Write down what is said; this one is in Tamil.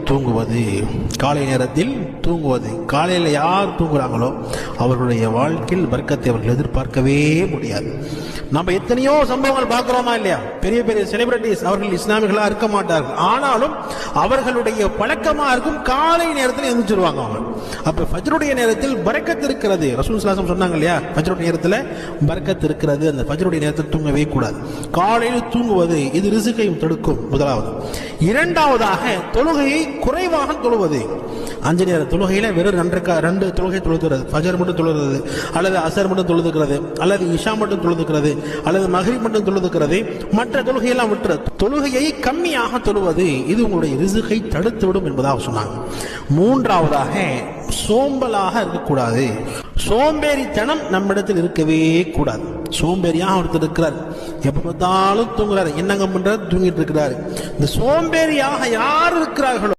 தூங்குவது, காலை நேரத்தில் தூங்குவது. காலையில் யார் தூங்குறாங்களோ அவர்களுடைய வாழ்க்கையில் பர்க்கத்தை அவர்கள் எதிர்பார்க்கவே முடியாது. நம்ம எத்தனையோ சம்பவங்கள் பார்க்கிறோமா இல்லையா? பெரிய பெரிய செலிபிரிட்டிஸ் அவர்கள் இஸ்லாமிகளா இருக்க மாட்டார்கள், ஆனாலும் அவர்களுடைய பழக்கமா இருக்கும் காலை நேரத்தில் எந்திரிச்சிருவாங்க அவங்க. அப்ப ஃபஜ்ருடைய நேரத்தில் பரக்கத் இருக்கிறது. ரசூல் ஸல்லல்லாஹு அலைஹி வஸல்லம் சொன்னாங்க இல்லையா, ஃபஜ்ருடைய நேரத்தில் பரக்கத் இருக்கிறது. அந்த ஃபஜ்ருடைய நேரத்தில் தூங்கவே கூடாது. காலையில் தூங்குவது இது ரிஸ்கையும் தடுக்கும், முதலாவது. இரண்டாவதாக தொழுகையை குறைவாக தொழுவது. 5 நேர தொழுகையில வெறும் 2 தொழுகை தொழுகிறது, ஃபஜர் மட்டும் தொழுகிறது, அல்லது அசர் மட்டும் தொழுதுக்கிறது, அல்லது இஷா மட்டும் தொழுதுக்கிறது, அல்லது மக்ரிப் மட்டும் தொழுதுக்கிறது. மற்ற தொழுகையெல்லாம் விட்டு தொழுகையை கம்மியாக தொழுவது இது உங்களுடைய ரிஸ்கை தடுத்துவிடும் என்பதாக சொன்னாங்க. மூன்றாவதாக சோம்பலாக இருக்கக்கூடாது. சோம்பேறித்தனம் நம்மிடத்தில் இருக்கவே கூடாது. சோம்பேறியாக ஒருத்தர் இருக்கிறார், எப்ப பார்த்தாலும் தூங்குறாரு, என்னங்க பண்றாரு, தூங்கிட்டு இருக்கிறாரு. இந்த சோம்பேறியாக யார் இருக்கிறார்களோ